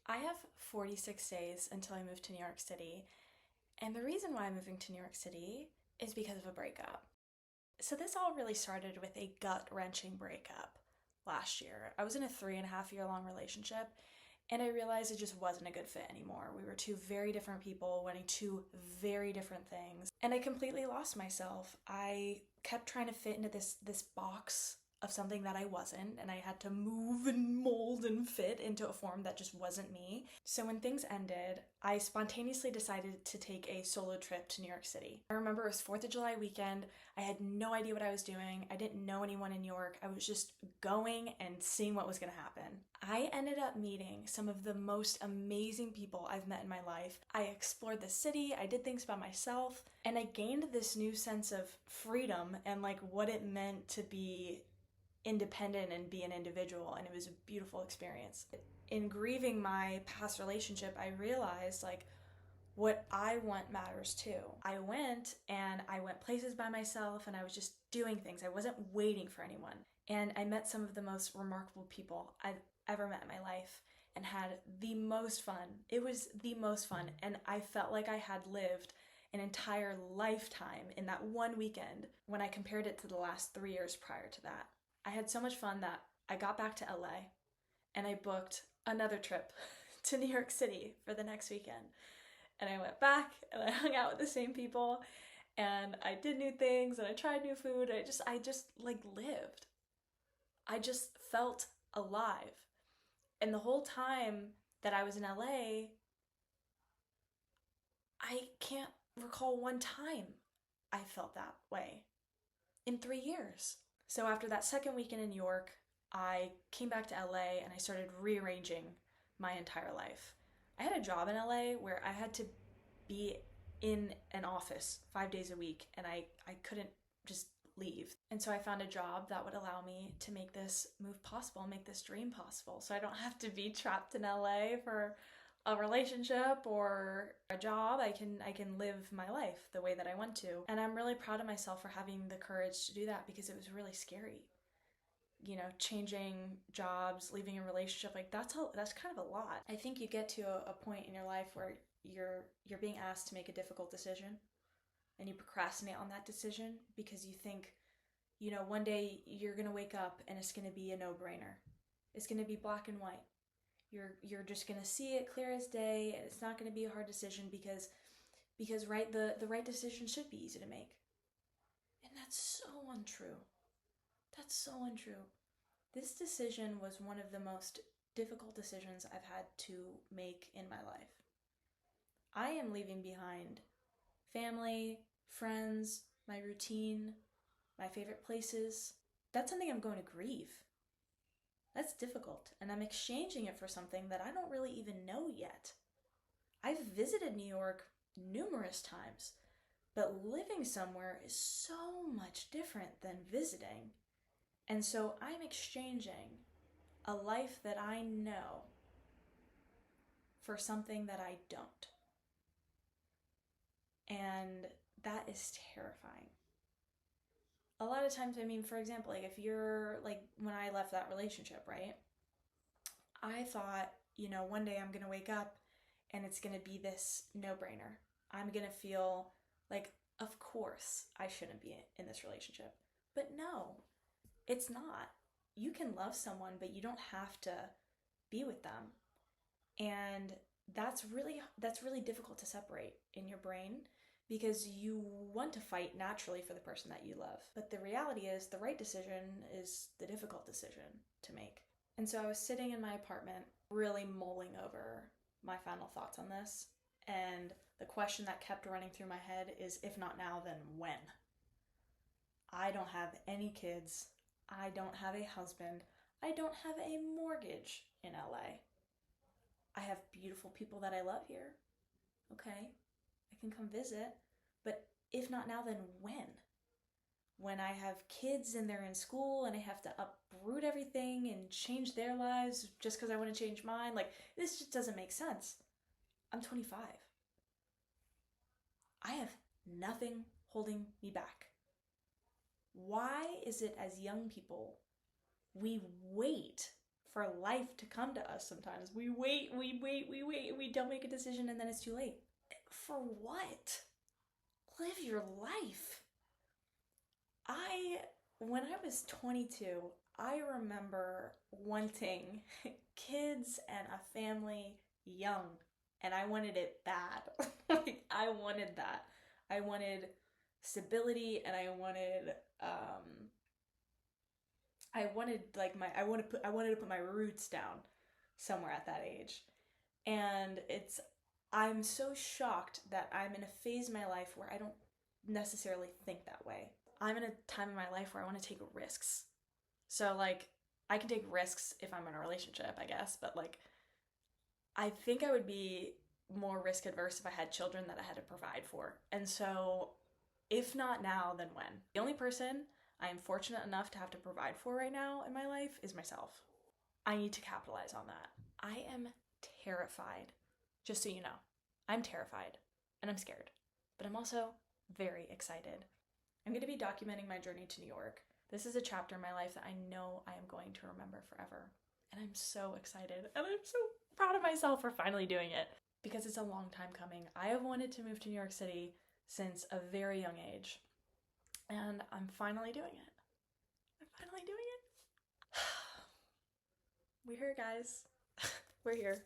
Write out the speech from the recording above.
I have 46 days until I move to New York City, and the reason why I'm moving to New York City is because of a breakup. So, this all really started with a gut wrenching breakup last year. I was in a 3.5 year long relationship, and I realized it just wasn't a good fit anymore. We were two very different people wanting two very different things, and I completely lost myself. I kept trying to fit into this box of something that I wasn't, and I had to move and mold and fit into a form that just wasn't me. So when things ended, I spontaneously decided to take a solo trip to New York City. I remember it was 4th of July weekend. I had no idea what I was doing. I didn't know anyone in New York. I was just going and seeing what was going to happen. I ended up meeting some of the most amazing people I've met in my life. I explored the city, I did things by myself, and I gained this new sense of freedom and like what it meant to be independent and be an individual, and it was a beautiful experience. In grieving my past relationship, I realized like what I want matters too. I went places by myself, and I was just doing things. I wasn't waiting for anyone. And I met some of the most remarkable people I've ever met in my life and had the most fun. It was the most fun, and I felt like I had lived an entire lifetime in that one weekend when I compared it to the last 3 years prior to that. I had so much fun that I got back to LA and I booked another trip to New York City for the next weekend. And I went back and I hung out with the same people and I did new things and I tried new food. I just like lived. I just felt alive. And the whole time that I was in LA, I can't recall one time I felt that way in 3 years. So after that second weekend in New York, I came back to LA and I started rearranging my entire life. I had a job in LA where I had to be in an office 5 days a week, and I couldn't just leave. And so I found a job that would allow me to make this move possible, make this dream possible. So I don't have to be trapped in LA for a relationship or a job. I can live my life the way that I want to. And I'm really proud of myself for having the courage to do that, because it was really scary. You know, changing jobs, leaving a relationship, like that's kind of a lot. I think you get to a point in your life where you're being asked to make a difficult decision, and you procrastinate on that decision because you think, you know, one day you're going to wake up and it's going to be a no-brainer. It's going to be black and white. You're just gonna see it clear as day, and it's not gonna be a hard decision because right, the right decision should be easy to make. And that's so untrue. That's so untrue. This decision was one of the most difficult decisions I've had to make in my life. I am leaving behind family, friends, my routine, my favorite places. That's something I'm going to grieve. That's difficult, and I'm exchanging it for something that I don't really even know yet. I've visited New York numerous times, but living somewhere is so much different than visiting. And so I'm exchanging a life that I know for something that I don't. And that is terrifying. A lot of times, I mean, for example, like if you're like when I left that relationship, right? I thought, you know, one day I'm gonna wake up and it's gonna be this no-brainer. I'm gonna feel like, of course I shouldn't be in this relationship. But no, it's not. You can love someone, but you don't have to be with them. And that's really difficult to separate in your brain, because you want to fight naturally for the person that you love. But the reality is the right decision is the difficult decision to make. And so I was sitting in my apartment really mulling over my final thoughts on this. And the question that kept running through my head is, if not now, then when? I don't have any kids. I don't have a husband. I don't have a mortgage in LA. I have beautiful people that I love here. Okay, I can come visit. But if not now, then when? When I have kids and they're in school and I have to uproot everything and change their lives just because I want to change mine? Like, this just doesn't make sense. I'm 25. I have nothing holding me back. Why is it as young people we wait for life to come to us sometimes. We wait, we don't make a decision, and then it's too late. For what? Live your life. I, when I was 22, I remember wanting kids and a family young, and I wanted it bad. Like, I wanted that. I wanted stability, and I wanted to put my roots down somewhere at that age. And I'm so shocked that I'm in a phase of my life where I don't necessarily think that way. I'm in a time in my life where I want to take risks. So, like, I can take risks if I'm in a relationship, I guess, but like, I think I would be more risk adverse if I had children that I had to provide for. And so, if not now, then when? The only person I am fortunate enough to have to provide for right now in my life is myself. I need to capitalize on that. I am terrified, just so you know. I'm terrified and I'm scared, but I'm also very excited. I'm going to be documenting my journey to New York. This is a chapter in my life that I know I am going to remember forever. And I'm so excited, and I'm so proud of myself for finally doing it, because it's a long time coming. I have wanted to move to New York City since a very young age, and I'm finally doing it. I'm finally doing it. We're here, guys. We're here.